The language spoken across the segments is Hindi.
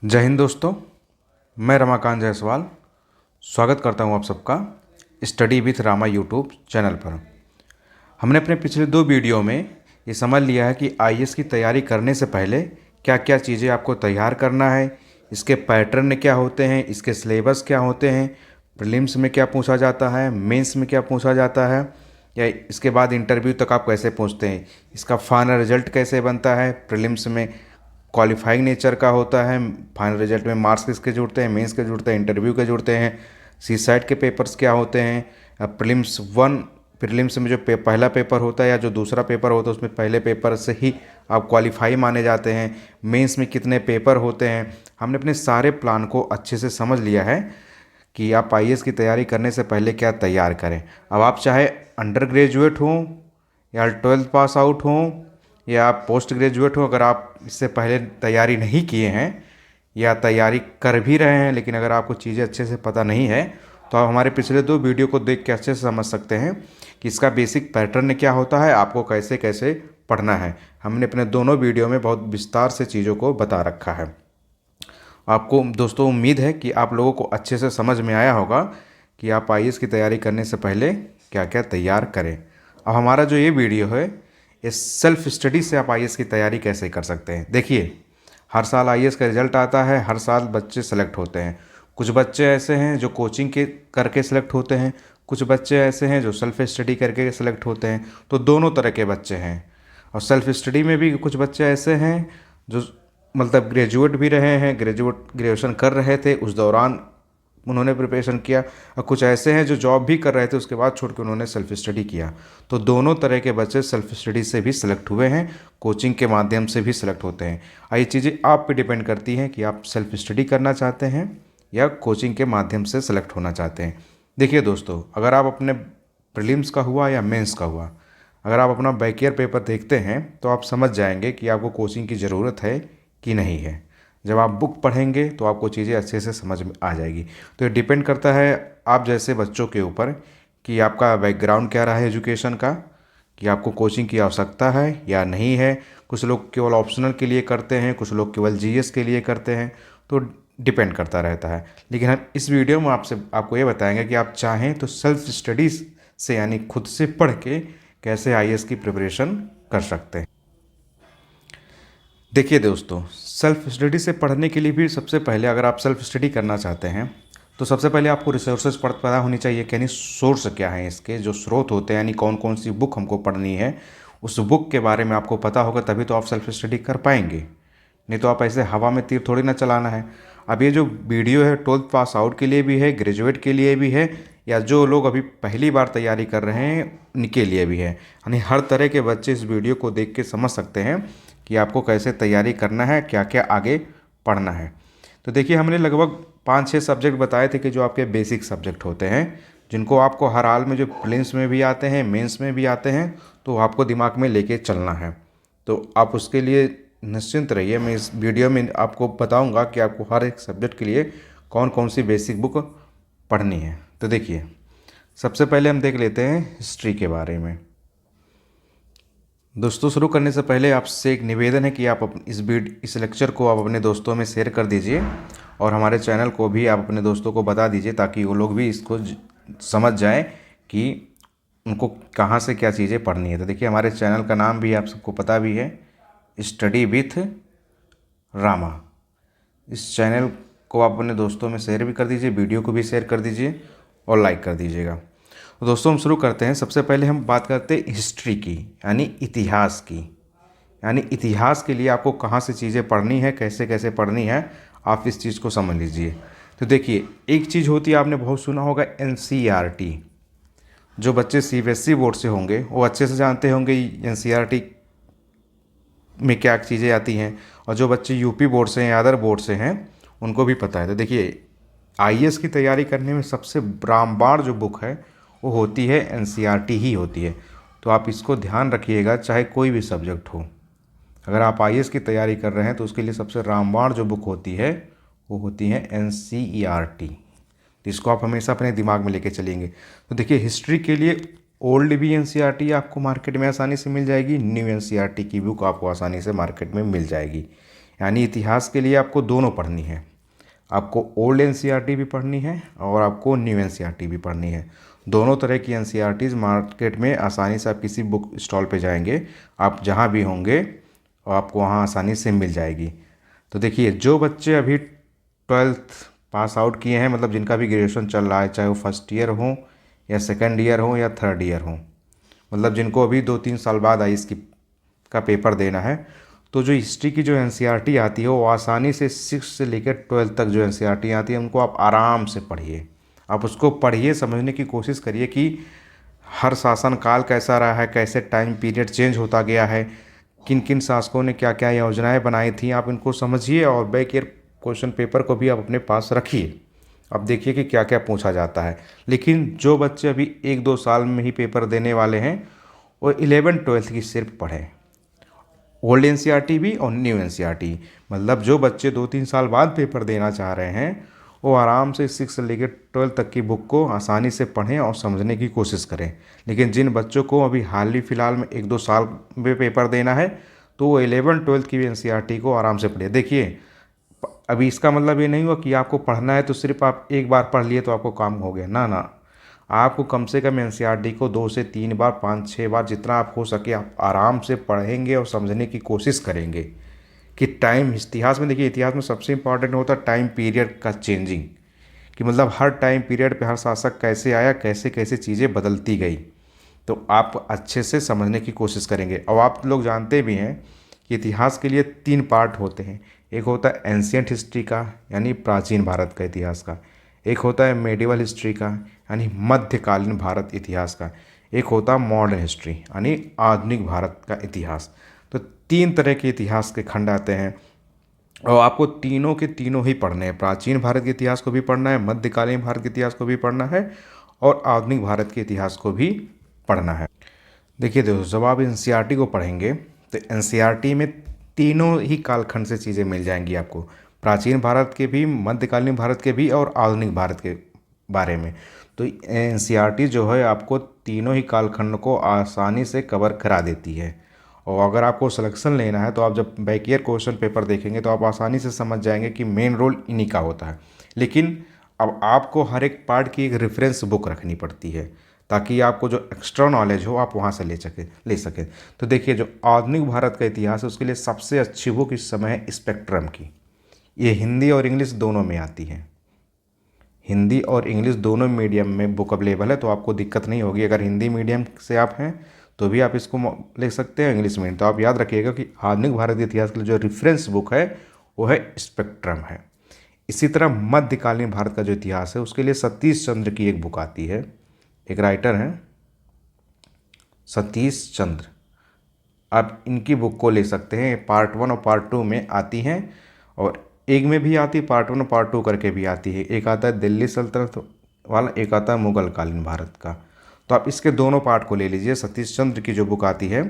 जय हिंद दोस्तों, मैं रमाकांत जायसवाल स्वागत करता हूं आप सबका study with Rama YouTube channel पर। हमने अपने पिछले 2 वीडियो में ये समझ लिया है कि आईएएस की तैयारी करने से पहले क्या क्या चीज़ें आपको तैयार करना है, इसके पैटर्न क्या होते हैं, इसके सिलेबस क्या होते हैं, प्रीलिम्स में क्या पूछा जाता है, मेंस में क्या पूछा जाता है, या इसके बाद इंटरव्यू तक आप कैसे पहुंचते हैं, इसका फाइनल रिजल्ट कैसे बनता है, प्रीलिम्स में क्वालिफाइंग नेचर का होता है, फाइनल रिजल्ट में मार्क्स किसके जुड़ते हैं, मेंस के जुड़ते हैं, इंटरव्यू के जुड़ते हैं, सी साइट के पेपर्स क्या होते हैं, प्रीलिम्स में जो पहला पेपर होता है या जो दूसरा पेपर होता है उसमें पहले पेपर से ही आप क्वालिफाई माने जाते हैं, मेंस में कितने पेपर होते हैं। हमने अपने सारे प्लान को अच्छे से समझ लिया है कि आप आईएएस की तैयारी करने से पहले क्या तैयार करें। अब आप चाहे अंडर ग्रेजुएट हों या 12th पास आउट हों या आप पोस्ट ग्रेजुएट हो, अगर आप इससे पहले तैयारी नहीं किए हैं या तैयारी कर भी रहे हैं लेकिन अगर आपको चीज़ें अच्छे से पता नहीं है तो आप हमारे पिछले 2 वीडियो को देख के अच्छे से समझ सकते हैं कि इसका बेसिक पैटर्न क्या होता है, आपको कैसे कैसे पढ़ना है। हमने अपने दोनों वीडियो में बहुत विस्तार से चीज़ों को बता रखा है। आपको दोस्तों उम्मीद है कि आप लोगों को अच्छे से समझ में आया होगा कि आप आईएएस की तैयारी करने से पहले क्या क्या तैयार करें। अब हमारा जो ये वीडियो है इस सेल्फ स्टडी से आप आईएएस की तैयारी कैसे कर सकते हैं। देखिए, हर साल आईएएस का रिजल्ट आता है, हर साल बच्चे सेलेक्ट होते हैं। कुछ बच्चे ऐसे हैं जो कोचिंग के करके सेलेक्ट होते हैं, कुछ बच्चे ऐसे हैं जो सेल्फ स्टडी करके सेलेक्ट होते हैं। तो दोनों तरह के बच्चे हैं। और सेल्फ स्टडी में भी कुछ बच्चे ऐसे हैं जो मतलब ग्रेजुएट भी रहे हैं, ग्रेजुएशन कर रहे थे, उस दौरान उन्होंने प्रिपरेशन किया, और कुछ ऐसे हैं जो जॉब भी कर रहे थे उसके बाद छोड़ के उन्होंने सेल्फ स्टडी किया। तो दोनों तरह के बच्चे सेल्फ स्टडी से भी सिलेक्ट हुए हैं, कोचिंग के माध्यम से भी सिलेक्ट होते हैं। और ये चीज़ें आप पे डिपेंड करती हैं कि आप सेल्फ स्टडी करना चाहते हैं या कोचिंग के माध्यम से सिलेक्ट होना चाहते हैं। देखिए दोस्तों, अगर आप अपने प्रीलिम्स का हुआ या मेंस का हुआ, अगर आप अपना बैक ईयर पेपर देखते हैं तो आप समझ जाएंगे कि आपको कोचिंग की ज़रूरत है कि नहीं है। जब आप बुक पढ़ेंगे तो आपको चीज़ें अच्छे से समझ में आ जाएगी। तो ये डिपेंड करता है आप जैसे बच्चों के ऊपर कि आपका बैकग्राउंड क्या रहा है एजुकेशन का, कि आपको कोचिंग की आवश्यकता है या नहीं है। कुछ लोग केवल ऑप्शनल के लिए करते हैं, कुछ लोग केवल जीएस के लिए करते हैं, तो डिपेंड करता रहता है। लेकिन हम इस वीडियो में आपको ये बताएंगे कि आप चाहें तो सेल्फ स्टडीज़ से यानी खुद से पढ़ के कैसे आईएएस की प्रिपरेशन कर सकते हैं। देखिए दोस्तों, सेल्फ स्टडी से पढ़ने के लिए भी सबसे पहले अगर आप सेल्फ स्टडी करना चाहते हैं तो सबसे पहले आपको रिसोर्सेज पता होनी चाहिए कि यानी सोर्स क्या है, इसके जो स्रोत होते हैं यानी कौन कौन सी बुक हमको पढ़नी है, उस बुक के बारे में आपको पता होगा तभी तो आप सेल्फ स्टडी कर पाएंगे। नहीं तो आप ऐसे हवा में तीर थोड़ी ना चलाना है। अब ये जो वीडियो है 12th पास आउट के लिए भी है, ग्रेजुएट के लिए भी है, या जो लोग अभी पहली बार तैयारी कर रहे हैं उनके लिए भी है। यानी हर तरह के बच्चे इस वीडियो को देख के समझ सकते हैं कि आपको कैसे तैयारी करना है, क्या क्या आगे पढ़ना है। तो देखिए, हमने लगभग 5-6 सब्जेक्ट बताए थे कि जो आपके बेसिक सब्जेक्ट होते हैं, जिनको आपको हर हाल में जो प्रीलिम्स में भी आते हैं, मेंस में भी आते हैं, तो आपको दिमाग में लेके चलना है। तो आप उसके लिए निश्चिंत रहिए, मैं इस वीडियो में आपको बताऊंगा कि आपको हर एक सब्जेक्ट के लिए कौन कौन सी बेसिक बुक पढ़नी है। तो देखिए, सबसे पहले हम देख लेते हैं हिस्ट्री के बारे में। दोस्तों, शुरू करने से पहले आपसे एक निवेदन है कि आप इस लेक्चर को आप अपने दोस्तों में शेयर कर दीजिए और हमारे चैनल को भी आप अपने दोस्तों को बता दीजिए ताकि वो लोग भी इसको समझ जाएं कि उनको कहाँ से क्या चीज़ें पढ़नी है। तो देखिए, हमारे चैनल का नाम भी आप सबको पता भी है, स्टडी विथ रामा। इस चैनल को आप अपने दोस्तों में शेयर भी कर दीजिए, वीडियो को भी शेयर कर दीजिए और लाइक कर दीजिएगा। तो दोस्तों, हम शुरू करते हैं। सबसे पहले हम बात करते हैं हिस्ट्री की, यानी इतिहास की। यानी इतिहास के लिए आपको कहाँ से चीज़ें पढ़नी है, कैसे कैसे पढ़नी है, आप इस चीज़ को समझ लीजिए। तो देखिए, एक चीज़ होती है, आपने बहुत सुना होगा, एनसीईआरटी। जो बच्चे सीबीएसई बोर्ड से होंगे वो अच्छे से जानते होंगे एनसीईआरटी में क्या चीज़ें आती हैं, और जो बच्चे यूपी बोर्ड से या अदर बोर्ड से हैं उनको भी पता है। तो देखिए, आईएएस की तैयारी करने में सबसे रामबाण जो बुक है वो होती है एनसीईआरटी ही होती है। तो आप इसको ध्यान रखिएगा, चाहे कोई भी सब्जेक्ट हो। अगर आप आईएएस की तैयारी कर रहे हैं तो उसके लिए सबसे रामबाण जो बुक होती है वो होती है एनसीईआरटी। तो इसको आप हमेशा अपने दिमाग में लेके चलेंगे। तो देखिए, हिस्ट्री के लिए ओल्ड भी एनसीईआरटी आपको मार्केट में आसानी से मिल जाएगी, न्यू एनसीईआरटी की बुक आपको आसानी से मार्केट में मिल जाएगी। यानी इतिहास के लिए आपको दोनों पढ़नी है, आपको ओल्ड एनसीईआरटी भी पढ़नी है और आपको न्यू एनसीईआरटी भी पढ़नी है। दोनों तरह की एनसीईआरटीज़ मार्केट में आसानी से आप किसी बुक स्टॉल पे जाएंगे, आप जहाँ भी होंगे और आपको वहाँ आसानी से मिल जाएगी। तो देखिए, जो बच्चे अभी 12th पास आउट किए हैं, मतलब जिनका भी ग्रेजुएशन चल रहा है, चाहे वो फर्स्ट ईयर हो या सेकेंड ईयर हो या थर्ड ईयर हो, मतलब जिनको अभी 2-3 साल बाद आईएएस की का पेपर देना है, तो जो हिस्ट्री की जो एनसीईआरटी आती है वो आसानी से 6 से लेकर 12 तक जो एनसीईआरटी आती है उनको आप आराम से पढ़िए। आप उसको पढ़िए, समझने की कोशिश करिए कि हर शासन काल कैसा रहा है, कैसे टाइम पीरियड चेंज होता गया है, किन किन शासकों ने क्या क्या योजनाएं बनाई थी, आप इनको समझिए और बैक ईयर क्वेश्चन पेपर को भी आप अपने पास रखिए। अब देखिए कि क्या क्या पूछा जाता है। लेकिन जो बच्चे अभी 1-2 साल में ही पेपर देने वाले हैं वो 11th-12th की सिर्फ पढ़ें, ओल्ड एनसीईआरटी भी और न्यू एनसीईआरटी। मतलब जो बच्चे 2-3 साल बाद पेपर देना चाह रहे हैं वो आराम से 6 से लेकर 12 तक की बुक को आसानी से पढ़ें और समझने की कोशिश करें। लेकिन जिन बच्चों को अभी हाल ही फिलहाल में 1-2 साल में पेपर देना है तो वो 11th-12th की एनसीईआरटी को आराम से पढ़िए। देखिए, अभी इसका मतलब ये नहीं हुआ कि आपको पढ़ना है तो सिर्फ आप एक बार पढ़ लिए तो आपको काम हो गया, ना ना। आपको कम से कम एनसीईआरटी को 2 से 3 बार, 5-6 बार, जितना आप हो सके आप आराम से पढ़ेंगे और समझने की कोशिश करेंगे कि टाइम, इतिहास में देखिए, इतिहास में सबसे इंपॉर्टेंट होता है टाइम पीरियड का चेंजिंग, कि मतलब हर टाइम पीरियड पे हर शासक कैसे आया, कैसे कैसे चीज़ें बदलती गई, तो आप अच्छे से समझने की कोशिश करेंगे। और आप लोग जानते भी हैं कि इतिहास के लिए 3 पार्ट होते हैं। एक होता है एंशियंट हिस्ट्री का, यानी प्राचीन भारत का इतिहास का। एक होता है मेडिवल हिस्ट्री का, यानी मध्यकालीन भारत इतिहास का। एक होता है मॉडर्न हिस्ट्री, यानी आधुनिक भारत का इतिहास। तो 3 तरह के इतिहास के खंड आते हैं और आपको तीनों के तीनों ही पढ़ने हैं। प्राचीन भारत के इतिहास को भी पढ़ना है, मध्यकालीन भारत के इतिहास को भी पढ़ना है और आधुनिक भारत के इतिहास को भी पढ़ना है। देखिए दोस्तों, जब आप एनसीईआरटी को पढ़ेंगे तो एनसीईआरटी में तीनों ही कालखंड से चीज़ें मिल जाएंगी आपको, प्राचीन भारत के भी, मध्यकालीन भारत के भी और आधुनिक भारत के बारे में। तो एनसीईआरटी जो है आपको तीनों ही कालखंड को आसानी से कवर करा देती है। और अगर आपको सिलेक्शन लेना है तो आप जब बैक ईयर क्वेश्चन पेपर देखेंगे तो आप आसानी से समझ जाएंगे कि मेन रोल इन्हीं का होता है। लेकिन अब आपको हर एक पार्ट की एक रेफरेंस बुक रखनी पड़ती है ताकि आपको जो एक्स्ट्रा नॉलेज हो आप वहाँ से ले सकें। तो देखिए, जो आधुनिक भारत का इतिहास है उसके लिए सबसे अच्छी बुक इस समय है स्पेक्ट्रम की। ये हिंदी और इंग्लिश दोनों में आती है, हिंदी और इंग्लिश दोनों मीडियम में बुक अवेलेबल है, तो आपको दिक्कत नहीं होगी। अगर हिंदी मीडियम से आप हैं तो भी आप इसको ले सकते हैं, इंग्लिश मीडियम। तो आप याद रखिएगा कि आधुनिक भारत के इतिहास के लिए जो रेफरेंस बुक है वो है स्पेक्ट्रम है। इसी तरह मध्यकालीन भारत का जो इतिहास है उसके लिए सतीश चंद्र की एक बुक आती है, एक राइटर हैं सतीश चंद्र, आप इनकी बुक को ले सकते हैं। पार्ट 1 और पार्ट 2 में आती हैं और एक में भी आती है, पार्ट 1 और पार्ट 2 करके भी आती है। एक आता है दिल्ली सल्तनत वाला, एक आता है मुगल कालीन भारत का। तो आप इसके दोनों पार्ट को ले लीजिए। सतीश चंद्र की जो बुक आती है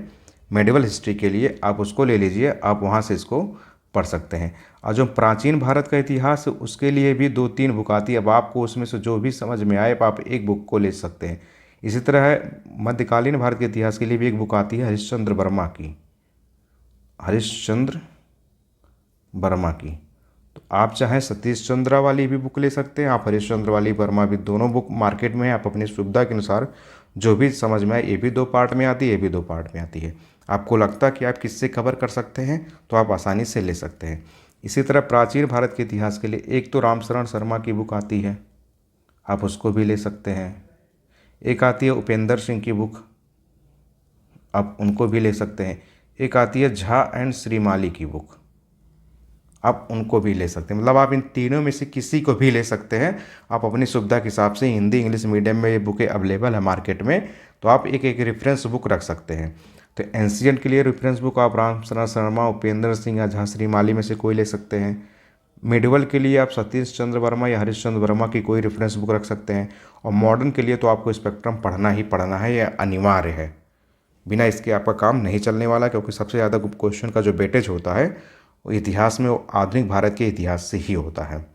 मेडिवल हिस्ट्री के लिए, आप उसको ले लीजिए, आप वहाँ से इसको पढ़ सकते हैं। और जो प्राचीन भारत का इतिहास है उसके लिए भी 2-3 बुक आती है। अब आपको उसमें से जो भी समझ में आए आप एक बुक को ले सकते हैं। इसी तरह है मध्यकालीन भारत के इतिहास के लिए भी एक बुक आती है हरिश्चंद्र वर्मा की, हरिश्चंद्र वर्मा की। तो आप चाहें सतीश चंद्रा वाली भी बुक ले सकते हैं, आप हरिश्चंद्र वाली वर्मा भी, दोनों बुक मार्केट में है। आप अपनी सुविधा के अनुसार जो भी समझ में आए, ये भी 2 पार्ट में आती है, ये भी 2 पार्ट में आती है। आपको लगता है कि आप किससे कवर कर सकते हैं तो आप आसानी से ले सकते हैं। इसी तरह प्राचीन भारत के इतिहास के लिए एक तो रामशरण शर्मा की बुक आती है, आप उसको भी ले सकते हैं। एक आती है उपेंद्र सिंह की बुक, आप उनको भी ले सकते हैं। एक आती है झा एंड श्रीमाली की बुक, आप उनको भी ले सकते हैं। मतलब आप इन तीनों में से किसी को भी ले सकते हैं, आप अपनी सुविधा के हिसाब से। हिंदी इंग्लिश मीडियम में ये बुकें अवेलेबल है मार्केट में, तो आप एक एक रेफरेंस बुक रख सकते हैं। तो एंशिएंट के लिए रेफरेंस बुक आप रामशरण शर्मा, उपेंद्र सिंह या झा श्रीमाली में से कोई ले सकते हैं। मेडिवल के लिए आप सतीश चंद्र वर्मा या हरिश्चंद्र वर्मा की कोई रेफरेंस बुक रख सकते हैं। और मॉडर्न के लिए तो आपको स्पेक्ट्रम पढ़ना ही पढ़ना है, यह अनिवार्य है, बिना इसके आपका काम नहीं चलने वाला। क्योंकि सबसे ज़्यादा क्वेश्चन का जो वेटेज होता है वो इतिहास में, वो आधुनिक भारत के इतिहास से ही होता है।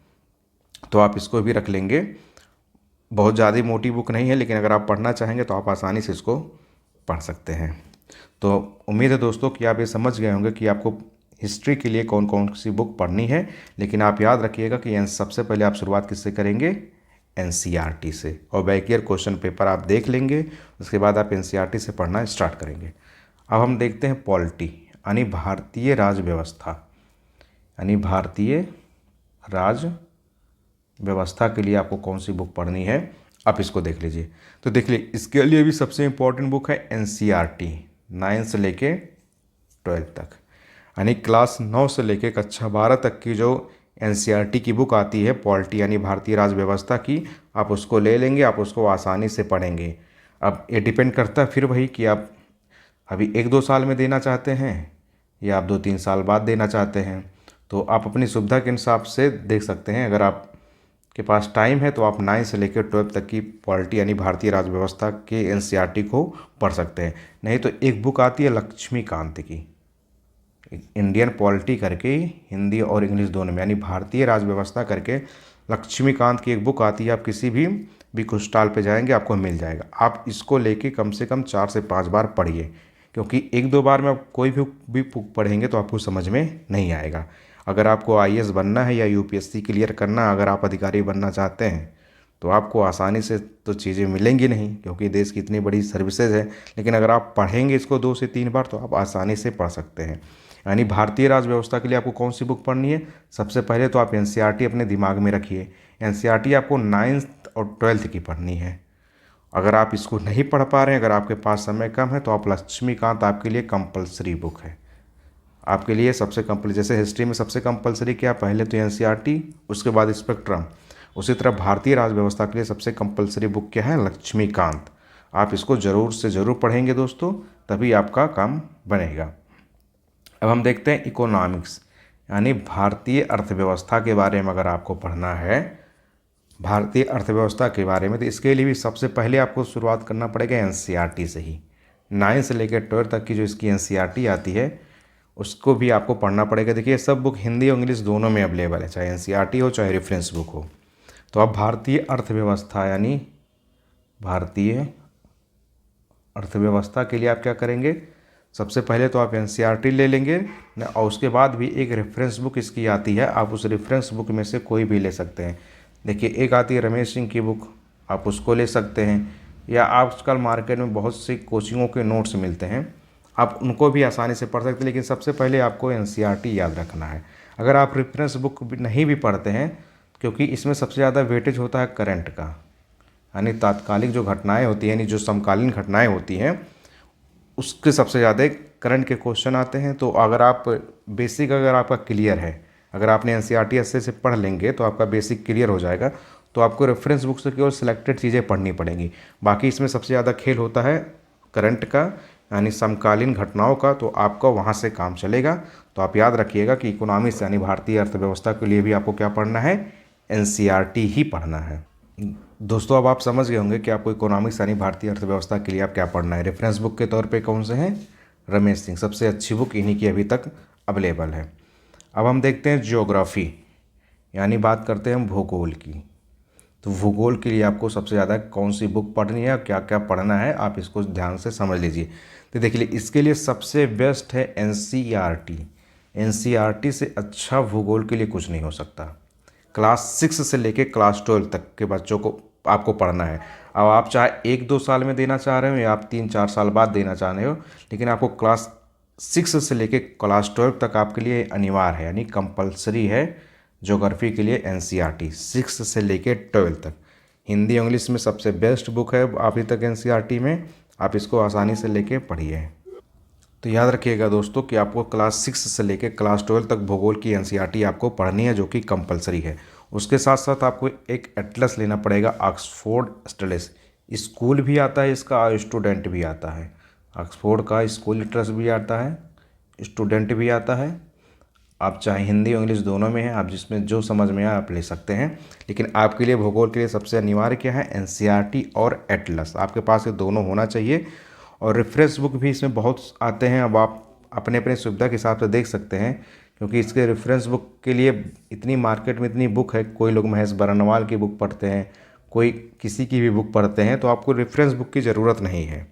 तो आप इसको भी रख लेंगे। बहुत ज़्यादा मोटी बुक नहीं है, लेकिन अगर आप पढ़ना चाहेंगे तो आप आसानी से इसको पढ़ सकते हैं। तो उम्मीद है दोस्तों कि आप ये समझ गए होंगे कि आपको हिस्ट्री के लिए कौन कौन सी बुक पढ़नी है। लेकिन आप याद रखिएगा कि सबसे पहले आप शुरुआत किससे करेंगे, एनसीईआरटी से, और बैक ईयर क्वेश्चन पेपर आप देख लेंगे, उसके बाद आप एनसीईआरटी से पढ़ना स्टार्ट करेंगे। अब हम देखते हैं पॉलिटी यानी भारतीय राज व्यवस्था, यानी भारतीय राज व्यवस्था के लिए आपको कौन सी बुक पढ़नी है, आप इसको देख लीजिए। तो देख लीजिए, इसके लिए भी सबसे इम्पोर्टेंट बुक है एनसीईआरटी, 9 से लेके 12 तक, यानी क्लास 9 से लेके कक्षा 12 तक की जो एनसीईआरटी की बुक आती है पॉलिटी यानी भारतीय राज व्यवस्था की, आप उसको ले लेंगे, आप उसको आसानी से पढ़ेंगे। अब ये डिपेंड करता है फिर वही कि आप अभी 1-2 साल में देना चाहते हैं या आप 2-3 साल बाद देना चाहते हैं, तो आप अपनी सुविधा के हिसाब से देख सकते हैं। अगर आपके पास टाइम है तो आप 9 से लेकर 12 तक की पॉलिटी यानी भारतीय राज व्यवस्था के एनसीईआरटी को पढ़ सकते हैं। नहीं तो एक बुक आती है लक्ष्मीकांत की, इंडियन पॉलिटी करके, हिंदी और इंग्लिश दोनों में, यानी भारतीय राज व्यवस्था करके लक्ष्मीकांत की एक बुक आती है। आप किसी भी बुक स्टॉल पे जाएंगे आपको मिल जाएगा। आप इसको लेके कम से कम 4 से 5 बार पढ़िए, क्योंकि 1-2 बार में आप कोई भी बुक पढ़ेंगे तो आपको समझ में नहीं आएगा। अगर आपको आईएएस बनना है या यूपीएससी क्लियर करना, अगर आप अधिकारी बनना चाहते हैं तो आपको आसानी से तो चीज़ें मिलेंगी नहीं, क्योंकि देश की इतनी बड़ी सर्विसेज है। लेकिन अगर आप पढ़ेंगे इसको 2 से 3 बार तो आप आसानी से पढ़ सकते हैं। यानी भारतीय राज व्यवस्था के लिए आपको कौन सी बुक पढ़नी है, सबसे पहले तो आप एनसीईआरटी अपने दिमाग में रखिए। एनसीईआरटी आपको 9th और 12th की पढ़नी है। अगर आप इसको नहीं पढ़ पा रहे हैं, अगर आपके पास समय कम है, तो आप लक्ष्मीकांत आपके लिए कंपलसरी बुक है, आपके लिए सबसे कंपलसरी। जैसे हिस्ट्री में सबसे कंपलसरी क्या, पहले तो एनसीईआरटी, उसके बाद स्पेक्ट्रम, उसी तरह भारतीय राज व्यवस्था के लिए सबसे कंपलसरी बुक क्या है, लक्ष्मीकांत। आप इसको ज़रूर से ज़रूर पढ़ेंगे दोस्तों, तभी आपका काम बनेगा। अब हम देखते हैं इकोनॉमिक्स यानी भारतीय अर्थव्यवस्था के बारे में। अगर आपको पढ़ना है भारतीय अर्थव्यवस्था के बारे में, तो इसके लिए भी सबसे पहले आपको शुरुआत करना पड़ेगा एनसीईआरटी से ही। 9 से लेकर 12 तक की जो इसकी एनसीईआरटी आती है उसको भी आपको पढ़ना पड़ेगा। देखिए सब बुक हिंदी और इंग्लिश दोनों में अवेलेबल है, चाहे एनसीईआरटी हो चाहे रेफरेंस बुक हो। तो अब भारतीय अर्थव्यवस्था यानी भारतीय अर्थव्यवस्था के लिए आप क्या करेंगे, सबसे पहले तो आप एनसीईआरटी ले लेंगे और उसके बाद भी एक रेफरेंस बुक इसकी आती है, आप उस रेफरेंस बुक में से कोई भी ले सकते हैं। देखिए एक आती है रमेश सिंह की बुक, आप उसको ले सकते हैं, या आजकल मार्केट में बहुत सी कोचिंगों के नोट्स मिलते हैं, आप उनको भी आसानी से पढ़ सकते हैं। लेकिन सबसे पहले आपको एनसीईआरटी याद रखना है। अगर आप रेफरेंस बुक नहीं भी पढ़ते हैं, क्योंकि इसमें सबसे ज़्यादा वेटेज होता है करंट का, यानी तात्कालिक जो घटनाएँ होती हैं, यानी जो समकालीन घटनाएँ होती हैं उसके सबसे ज़्यादा करंट के क्वेश्चन आते हैं। तो अगर आप बेसिक अगर आपका क्लियर है, अगर आपने एनसीईआरटी अच्छे से पढ़ लेंगे तो आपका बेसिक क्लियर हो जाएगा। तो आपको रेफरेंस बुक से केवल सिलेक्टेड चीज़ें पढ़नी पड़ेंगी, बाकी इसमें सबसे ज़्यादा खेल होता है करंट का यानी समकालीन घटनाओं का, तो आपका वहाँ से काम चलेगा। तो आप याद रखिएगा कि इकोनॉमिक्स यानी भारतीय अर्थव्यवस्था के लिए भी आपको क्या पढ़ना है, एनसीईआरटी ही पढ़ना है। दोस्तों अब आप समझ गए होंगे कि आपको इकोनॉमिक्स यानी भारतीय अर्थव्यवस्था के लिए आप क्या पढ़ना है। रेफरेंस बुक के तौर पे कौन से हैं, रमेश सिंह, सबसे अच्छी बुक इन्हीं की अभी तक अवेलेबल है। अब हम देखते हैं ज्योग्राफी यानी बात करते हैं हम भूगोल की। तो भूगोल के लिए आपको सबसे ज़्यादा कौन सी बुक पढ़नी है और क्या क्या पढ़ना है, आप इसको ध्यान से समझ लीजिए। तो देखिए इसके लिए सबसे बेस्ट है एनसीईआरटी। एनसीईआरटी से अच्छा भूगोल के लिए कुछ नहीं हो सकता। क्लास 6 से लेके क्लास 12 तक के बच्चों को आपको पढ़ना है। अब आप चाहे 1-2 साल में देना चाह रहे हो या आप 3-4 साल बाद देना चाह रहे हो, लेकिन आपको क्लास 6 से लेके क्लास 12 तक आपके लिए अनिवार्य है, यानी कंपलसरी है ज्योग्राफी के लिए एनसीईआरटी 6 से लेके 12 तक। हिंदी इंग्लिश में सबसे बेस्ट बुक है अभी तक एनसीईआरटी में, आप इसको आसानी से लेके पढ़िए। तो याद रखिएगा दोस्तों कि आपको क्लास 6 से लेकर क्लास 12 तक भूगोल की एनसीईआरटी आपको पढ़नी है, जो कि कंपलसरी है। उसके साथ साथ आपको एक एटलस लेना पड़ेगा, ऑक्सफोर्ड एटलस। स्कूल भी आता है इसका और स्टूडेंट भी आता है। ऑक्सफोर्ड का स्कूल एटलस भी आता है, स्टूडेंट भी आता है। आप चाहे हिंदी और इंग्लिश दोनों में है, आप जिसमें जो समझ में आए आप ले सकते हैं। लेकिन आपके लिए भूगोल के लिए सबसे अनिवार्य क्या है, एनसीईआरटी और एटलस। आपके पास ये दोनों होना चाहिए। और रेफरेंस बुक भी इसमें बहुत आते हैं, अब आप अपने अपने सुविधा के हिसाब से देख सकते हैं, क्योंकि इसके रेफरेंस बुक के लिए इतनी मार्केट में इतनी बुक है। कोई लोग महेश बरनवाल की बुक पढ़ते हैं, कोई किसी की भी बुक पढ़ते हैं, तो आपको रेफरेंस बुक की ज़रूरत नहीं है।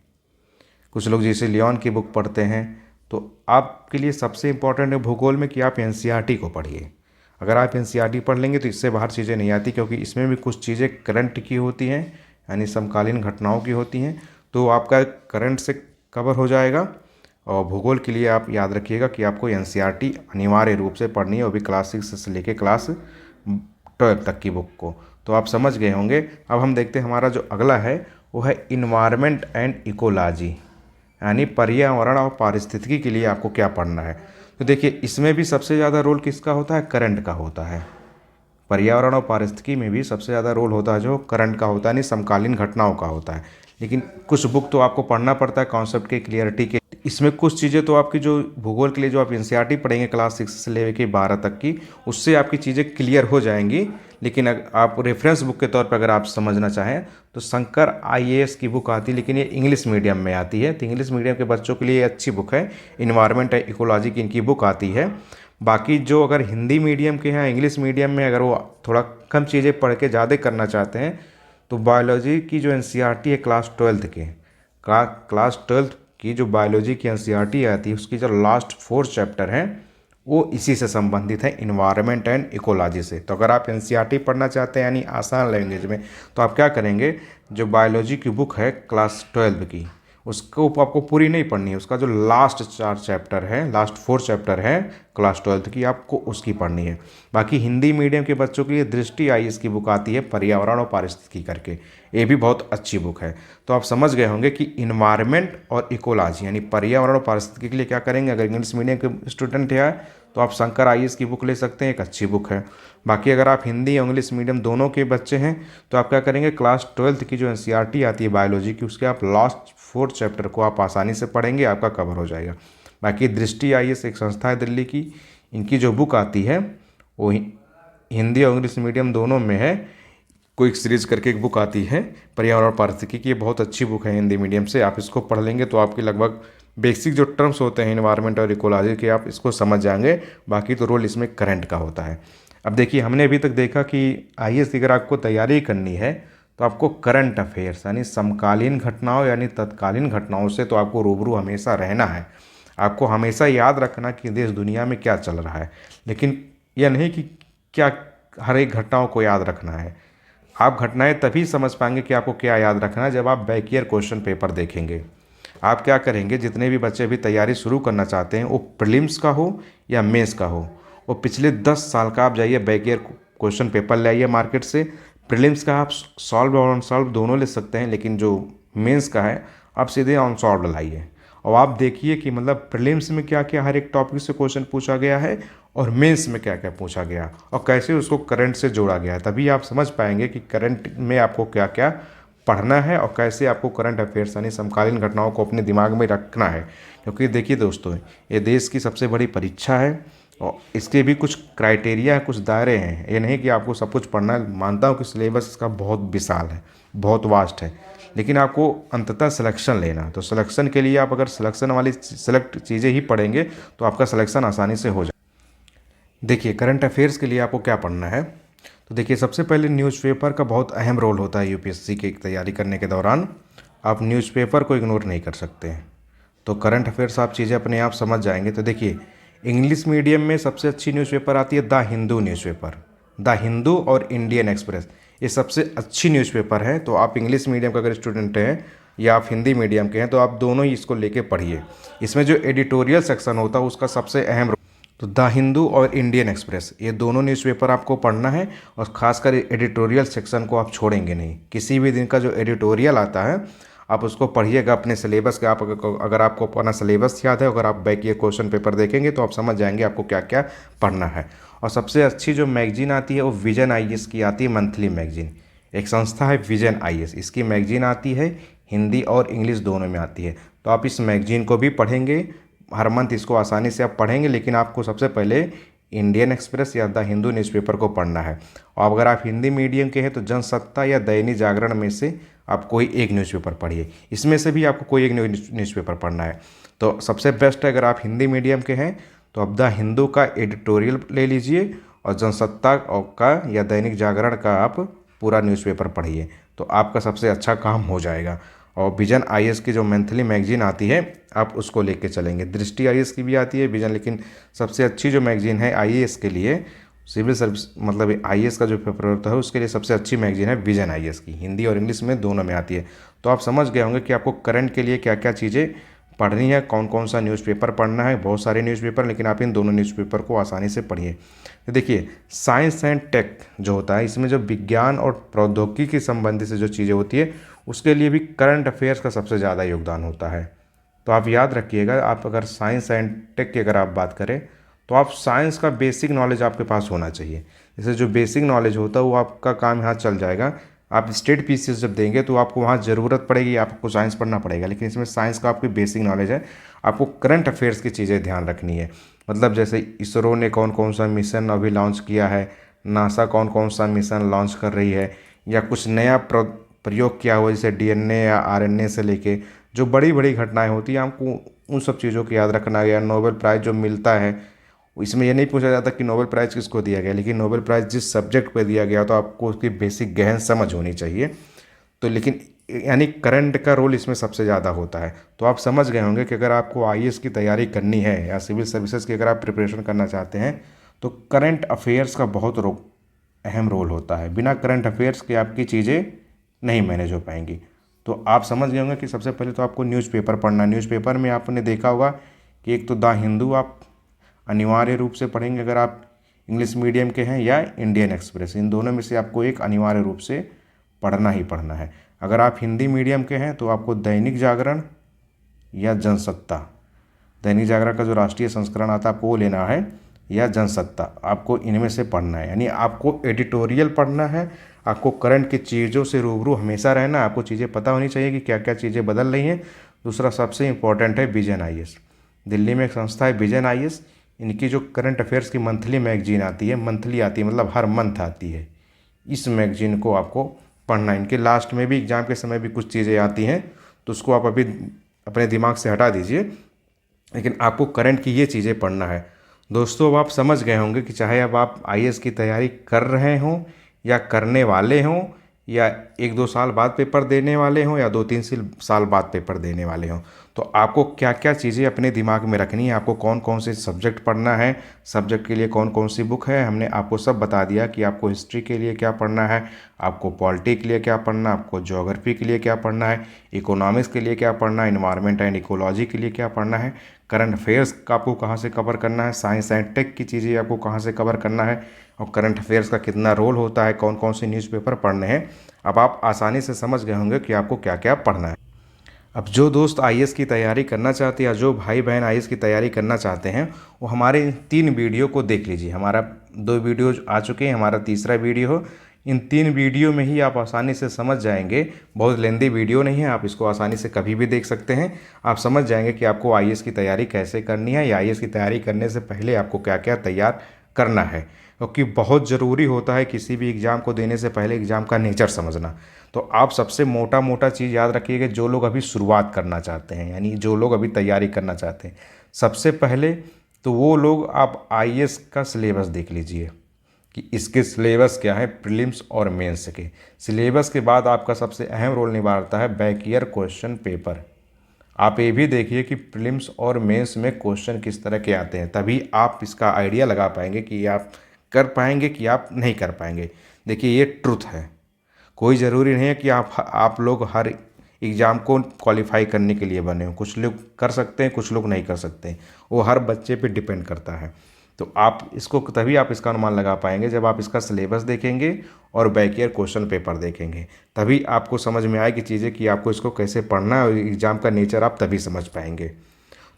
कुछ लोग जैसे लियोन की बुक पढ़ते हैं, तो आपके लिए सबसे इम्पोर्टेंट है भूगोल में कि आप एनसीईआरटी को पढ़िए। अगर आप एनसीईआरटी पढ़ लेंगे तो इससे बाहर चीज़ें नहीं आती, क्योंकि इसमें भी कुछ चीज़ें करंट की होती हैं, यानी समकालीन घटनाओं की होती हैं, तो आपका करंट से कवर हो जाएगा। और भूगोल के लिए आप याद रखिएगा कि आपको एनसीईआरटी अनिवार्य रूप से पढ़नी है, वो भी क्लास 6 से लेकर क्लास 12 तक की बुक को। तो आप समझ गए होंगे। अब हम देखते हैं हमारा जो अगला है वो है इन्वायरमेंट एंड इकोलॉजी, यानी पर्यावरण और पारिस्थितिकी के लिए आपको क्या पढ़ना है। तो देखिए इसमें भी सबसे ज़्यादा रोल किसका होता है, करंट का होता है। पर्यावरण और पारिस्थितिकी में भी सबसे ज़्यादा रोल होता है जो करंट का होता है, यानी समकालीन घटनाओं का होता है। लेकिन कुछ बुक तो आपको पढ़ना पड़ता है कॉन्सेप्ट के क्लियरिटी के। इसमें कुछ चीज़ें तो आपकी जो भूगोल के लिए जो आप एनसीईआरटी पढ़ेंगे क्लास 6 से लेकर 12 तक की, उससे आपकी चीज़ें क्लियर हो जाएंगी। लेकिन अगर आप रेफरेंस बुक के तौर पर अगर आप समझना चाहें तो शंकर आईएएस की बुक आती है, लेकिन ये इंग्लिश मीडियम में आती है। तो इंग्लिश मीडियम के बच्चों के लिए अच्छी बुक है, इन्वायरमेंट एंड इकोलॉजी की इनकी बुक आती है। बाकी जो अगर हिंदी मीडियम के हैं, इंग्लिश मीडियम में अगर वो थोड़ा कम चीज़ें पढ़ के ज़्यादा करना चाहते हैं तो बायोलॉजी की जो एनसीईआरटी है क्लास 12 के, क्लास 12 की जो बायोलॉजी की एनसीईआरटी आती है उसकी जो लास्ट 4 चैप्टर हैं वो इसी से संबंधित है, इन्वायरमेंट एंड इकोलॉजी से। तो अगर आप एनसीईआरटी पढ़ना चाहते हैं यानी आसान लैंग्वेज में, तो आप क्या करेंगे, जो बायोलॉजी की बुक है क्लास 12 की उसको आपको पूरी नहीं पढ़नी है, उसका जो लास्ट 4 चैप्टर है, लास्ट 4 चैप्टर है क्लास 12 की, आपको उसकी पढ़नी है। बाकी हिंदी मीडियम के बच्चों के लिए दृष्टि आईएएस की बुक आती है पर्यावरण और पारिस्थितिकी करके, ये भी बहुत अच्छी बुक है। तो आप समझ गए होंगे कि इन्वायरमेंट और इकोलॉजी यानी पर्यावरण और पारिस्थितिकी के लिए क्या करेंगे। अगर इंग्लिश मीडियम के स्टूडेंट है तो आप शंकर आईएएस की बुक ले सकते हैं, एक अच्छी बुक है। बाकी अगर आप हिंदी और इंग्लिश मीडियम दोनों के बच्चे हैं तो आप क्या करेंगे, क्लास 12 की जो एनसीईआरटी आती है बायोलॉजी की, उसके आप लास्ट 4 चैप्टर को आप आसानी से पढ़ेंगे, आपका कवर हो जाएगा। बाकी दृष्टि आईएएस एक संस्था है दिल्ली की, इनकी जो बुक आती है वो हिंदी और इंग्लिश मीडियम दोनों में है। क्विक सीरीज करके एक बुक आती है पर्यावरण और पारिस्थितिकी की, ये बहुत अच्छी बुक है हिंदी मीडियम से। आप इसको पढ़ लेंगे तो आपके लगभग बेसिक जो टर्म्स होते हैं इन्वायरमेंट और इकोलॉजी के, आप इसको समझ जाएंगे। बाकी तो रोल इसमें करंट का होता है। अब देखिए हमने अभी तक देखा कि आईएएस की अगर आपको तैयारी करनी है तो आपको करंट अफेयर्स यानी समकालीन घटनाओं यानी तत्कालीन घटनाओं से तो आपको रूबरू हमेशा रहना है। आपको हमेशा याद रखना कि देश दुनिया में क्या चल रहा है, लेकिन यह नहीं कि क्या हर एक घटनाओं को याद रखना है। आप घटनाएं तभी समझ पाएंगे कि आपको क्या याद रखना है जब आप बैक ईयर क्वेश्चन पेपर देखेंगे। आप क्या करेंगे, जितने भी बच्चे अभी तैयारी शुरू करना चाहते हैं वो प्रीलिम्स का हो या मेंस का हो, वो पिछले 10 साल का आप जाइए बैक ईयर क्वेश्चन पेपर ले आइए मार्केट से। प्रीलिम्स का आप सॉल्व और अनसॉल्व दोनों ले सकते हैं, लेकिन जो मेंस का है आप सीधे अनसॉल्व लाइए। और आप देखिए कि मतलब प्रीलिम्स में क्या क्या हर एक टॉपिक से क्वेश्चन पूछा गया है और मेंस में क्या क्या पूछा गया और कैसे उसको करंट से जोड़ा गया है। तभी आप समझ पाएंगे कि करंट में आपको क्या क्या पढ़ना है और कैसे आपको करंट अफेयर्स यानी समकालीन घटनाओं को अपने दिमाग में रखना है। क्योंकि देखिए दोस्तों, ये देश की सबसे बड़ी परीक्षा है और इसके भी कुछ क्राइटेरिया है, कुछ दायरे हैं। ये नहीं कि आपको सब कुछ पढ़ना है। मानता हूँ कि सिलेबस इसका बहुत विशाल है, बहुत वास्ट है, लेकिन आपको अंततः सिलेक्शन लेना। तो सिलेक्शन के लिए आप अगर सिलेक्शन वाली सेलेक्ट चीज़ें ही पढ़ेंगे तो आपका सिलेक्शन आसानी से हो जाए। देखिए करंट अफेयर्स के लिए आपको क्या पढ़ना है, तो देखिए सबसे पहले न्यूज़पेपर का बहुत अहम रोल होता है यूपीएससी की तैयारी करने के दौरान। आप न्यूज़पेपर को इग्नोर नहीं कर सकते हैं। तो करंट अफेयर्स आप चीज़ें अपने आप समझ जाएंगे। तो देखिए इंग्लिश मीडियम में सबसे अच्छी न्यूज़पेपर आती है the Hindu newspaper, the Hindu और इंडियन एक्सप्रेस, ये सबसे अच्छी न्यूज़पेपर है। तो आप इंग्लिश मीडियम का अगर स्टूडेंट हैं या आप हिंदी मीडियम के हैं तो आप दोनों ही इसको लेके पढ़िए। इसमें जो एडिटोरियल सेक्शन होता है उसका सबसे अहम, तो द हिंदू और इंडियन एक्सप्रेस ये दोनों न्यूज़पेपर आपको पढ़ना है। और ख़ासकर एडिटोरियल सेक्शन को आप छोड़ेंगे नहीं। किसी भी दिन का जो एडिटोरियल आता है आप उसको पढ़िएगा अपने सिलेबस का। आप अगर आपको अपना सिलेबस याद है, अगर आप बैक ईयर क्वेश्चन पेपर देखेंगे तो आप समझ जाएंगे आपको क्या क्या पढ़ना है। और सबसे अच्छी जो मैगजीन आती है वो विजन आईएएस की आती है, मंथली मैगजीन। एक संस्था है विजन आईएएस, इसकी मैगजीन आती है, हिंदी और इंग्लिश दोनों में आती है। तो आप इस मैगजीन को भी पढ़ेंगे, हर मंथ इसको आसानी से आप पढ़ेंगे। लेकिन आपको सबसे पहले इंडियन एक्सप्रेस या द हिंदू न्यूज़पेपर को पढ़ना है। और अगर आप हिंदी मीडियम के हैं तो जनसत्ता या दैनिक जागरण में से आप कोई एक न्यूज़पेपर पढ़िए। इसमें से भी आपको कोई एक न्यूज़पेपर पढ़ना है। तो सबसे बेस्ट है अगर आप हिंदी मीडियम के हैं तो अब द हिंदू का एडिटोरियल ले लीजिए और जनसत्ता का या दैनिक जागरण का आप पूरा न्यूज़पेपर पढ़िए, तो आपका सबसे अच्छा काम हो जाएगा। और विजन आईएएस की जो मंथली मैगजीन आती है आप उसको लेके चलेंगे। दृष्टि आईएएस की भी आती है विजन, लेकिन सबसे अच्छी जो मैगजीन है आईएएस के लिए, सिविल सर्विस मतलब आईएएस का जो पेपर होता है उसके लिए सबसे अच्छी मैगजीन है विजन आईएएस की। हिंदी और इंग्लिश में दोनों में आती है। तो आप समझ गए होंगे कि आपको करंट के लिए क्या क्या चीज़ें पढ़नी है, कौन कौन सा न्यूज़पेपर पढ़ना है। बहुत सारे न्यूज़पेपर, लेकिन आप इन दोनों न्यूज़पेपर को आसानी से पढ़िए। तो देखिए, साइंस एंड टेक जो होता है, इसमें जो विज्ञान और प्रौद्योगिकी के संबंधित से जो चीज़ें होती है उसके लिए भी करंट अफेयर्स का सबसे ज़्यादा योगदान होता है। तो आप याद रखिएगा, आप अगर साइंस एंड टेक की अगर आप बात करें तो आप साइंस का बेसिक नॉलेज आपके पास होना चाहिए। जैसे जो बेसिक नॉलेज होता है वो आपका काम यहाँ चल जाएगा। आप स्टेट पीसीएस जब देंगे तो आपको वहाँ ज़रूरत पड़ेगी, आपको साइंस पढ़ना पड़ेगा, लेकिन इसमें साइंस का आपकी बेसिक नॉलेज है। आपको करंट अफेयर्स की चीज़ें ध्यान रखनी है। मतलब जैसे इसरो ने कौन कौन सा मिशन अभी लॉन्च किया है, नासा कौन कौन सा मिशन लॉन्च कर रही है, या कुछ नया प्रयोग किया हुआ जैसे डीएनए या आरएनए से लेके जो बड़ी बड़ी घटनाएं होती हैं, आपको उन सब चीज़ों को याद रखना है। या नोबेल प्राइज़ जो मिलता है इसमें ये नहीं पूछा जाता कि नोबेल प्राइज़ किसको दिया गया, लेकिन नोबेल प्राइज़ जिस सब्जेक्ट पे दिया गया तो आपको उसकी बेसिक गहन समझ होनी चाहिए। तो लेकिन यानी करंट का रोल इसमें सबसे ज़्यादा होता है। तो आप समझ गए होंगे कि अगर आपको आईएएस की तैयारी करनी है या सिविल सर्विसेज की अगर आप प्रिपरेशन करना चाहते हैं तो करंट अफेयर्स का बहुत अहम रोल होता है। बिना करंट अफेयर्स के आपकी चीज़ें नहीं मैनेज हो पाएंगी। तो आप समझ गए होंगे कि सबसे पहले तो आपको न्यूज़पेपर पढ़ना। न्यूज़पेपर में आपने देखा होगा कि एक तो द हिंदू आप अनिवार्य रूप से पढ़ेंगे अगर आप इंग्लिश मीडियम के हैं, या इंडियन एक्सप्रेस, इन दोनों में से आपको एक अनिवार्य रूप से पढ़ना ही पढ़ना है। अगर आप हिंदी मीडियम के हैं तो आपको दैनिक जागरण या जनसत्ता, दैनिक जागरण का जो राष्ट्रीय संस्करण आता है आपको वो लेना है, या जनसत्ता, आपको इनमें से पढ़ना है। यानी आपको एडिटोरियल पढ़ना है, आपको करंट की चीज़ों से रूबरू हमेशा रहना, आपको चीज़ें पता होनी चाहिए कि क्या क्या चीज़ें बदल रही हैं। दूसरा सबसे इंपॉर्टेंट है विजन आईएएस। दिल्ली में एक संस्था है विजन आईएएस, इनकी जो करंट अफेयर्स की मंथली मैगजीन आती है, मंथली आती है मतलब हर मंथ आती है, इस मैगजीन को आपको पढ़ना है। इनके लास्ट में भी एग्ज़ाम के समय भी कुछ चीज़ें आती हैं तो उसको आप अभी अपने दिमाग से हटा दीजिए, लेकिन आपको करंट की ये चीज़ें पढ़ना है। दोस्तों, अब आप समझ गए होंगे कि चाहे अब आप आईएएस की तैयारी कर रहे हों या करने वाले हों, या 1-2 साल बाद पेपर देने वाले हों, या 2-3 साल बाद पेपर देने वाले हों, तो आपको क्या क्या चीज़ें अपने दिमाग में रखनी है, आपको कौन कौन से सब्जेक्ट पढ़ना है, सब्जेक्ट के लिए कौन कौन सी बुक है। हमने आपको सब बता दिया कि आपको हिस्ट्री के लिए क्या पढ़ना है, आपको पॉलिटी के लिए क्या पढ़ना है, आपको ज्योग्राफी के लिए क्या पढ़ना है, इकोनॉमिक्स के लिए क्या पढ़ना है, इन्वायरमेंट एंड इकोलॉजी के लिए क्या पढ़ना है, करंट अफेयर्स का आपको कहाँ से कवर करना है, साइंस एंड टेक की चीज़ें आपको कहाँ से कवर करना है, और करंट अफेयर्स का कितना रोल होता है, कौन कौन से न्यूज़पेपर पढ़ने हैं। अब आप आसानी से समझ गए होंगे कि आपको क्या क्या पढ़ना है। अब जो दोस्त आईएएस की तैयारी करना चाहते हैं या जो भाई बहन आईएएस की तैयारी करना चाहते हैं वो हमारे 3 वीडियो को देख लीजिए। हमारा 2 वीडियो आ चुके हैं, हमारा तीसरा वीडियो हो। इन 3 वीडियो में ही आप आसानी से समझ जाएंगे। बहुत लेंदी वीडियो नहीं है, आप इसको आसानी से कभी भी देख सकते हैं। आप समझ जाएंगे कि आपको आईएएस की तैयारी कैसे करनी है, या आईएएस की तैयारी करने से पहले आपको क्या क्या तैयार करना है, क्योंकि बहुत ज़रूरी होता है किसी भी एग्ज़ाम को देने से पहले एग्ज़ाम का नेचर समझना। तो आप सबसे मोटा मोटा चीज़ याद रखिएगा, जो लोग अभी शुरुआत करना चाहते हैं, यानी जो लोग अभी तैयारी करना चाहते हैं, सबसे पहले तो वो लोग आप आईएएस का सिलेबस देख लीजिए कि इसके सिलेबस क्या है, प्रीलिम्स और मेंस के। सिलेबस के बाद आपका सबसे अहम रोल निभाता है बैक ईयर क्वेश्चन पेपर। आप ये भी देखिए कि प्रीलिम्स और मेंस में क्वेश्चन किस तरह के आते हैं, तभी आप इसका आइडिया लगा पाएंगे कि आप कर पाएंगे कि आप नहीं कर पाएंगे। देखिए, ये ट्रुथ है, कोई ज़रूरी नहीं है कि आप लोग हर एग्ज़ाम को क्वालिफाई करने के लिए बने हो। कुछ लोग कर सकते हैं, कुछ लोग नहीं कर सकते, वो हर बच्चे पे डिपेंड करता है। तो आप इसको तभी आप इसका अनुमान लगा पाएंगे जब आप इसका सिलेबस देखेंगे और बैक ईयर क्वेश्चन पेपर देखेंगे, तभी आपको समझ में आएगी चीज़ें कि आपको इसको कैसे पढ़ना है, और एग्ज़ाम का नेचर आप तभी समझ पाएंगे।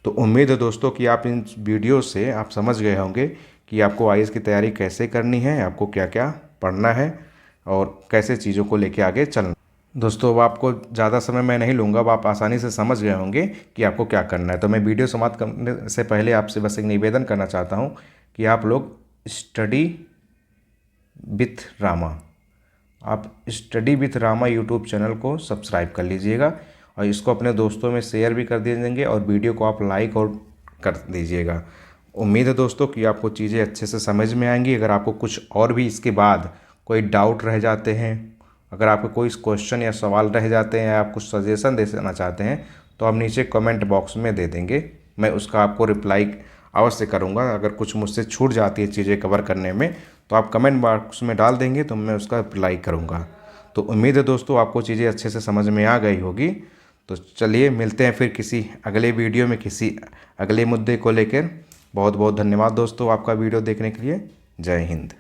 तो उम्मीद है दोस्तों कि आप इन वीडियो से आप समझ गए होंगे कि आपको आईएएस की तैयारी कैसे करनी है, आपको क्या क्या पढ़ना है और कैसे चीज़ों को लेके आगे चलना। दोस्तों, अब आपको ज़्यादा समय मैं नहीं लूँगा, अब आप आसानी से समझ गए होंगे कि आपको क्या करना है। तो मैं वीडियो समाप्त करने से पहले आपसे बस एक निवेदन करना चाहता हूँ कि आप लोग स्टडी विथ रामा, आप study with Rama YouTube channel को सब्सक्राइब कर लीजिएगा, और इसको अपने दोस्तों में शेयर भी कर दीजिएंगे, और वीडियो को आप लाइक और कर दीजिएगा। उम्मीद है दोस्तों कि आपको चीज़ें अच्छे से समझ में आएंगी। अगर आपको कुछ और भी इसके बाद कोई डाउट रह जाते हैं अगर आपके कोई क्वेश्चन या सवाल रह जाते हैं या आप कुछ सजेशन देना चाहते हैं तो आप नीचे कमेंट बॉक्स में दे देंगे, मैं उसका आपको रिप्लाई अवश्य करूँगा। अगर कुछ मुझसे छूट जाती है चीज़ें कवर करने में तो आप कमेंट बॉक्स में डाल देंगे तो मैं उसका रिप्लाई करूँगा। तो उम्मीद है दोस्तों आपको चीज़ें अच्छे से समझ में आ गई होगी। तो चलिए मिलते हैं फिर किसी अगले वीडियो में किसी अगले मुद्दे को लेकर। बहुत बहुत धन्यवाद दोस्तों आपका वीडियो देखने के लिए। जय हिंद।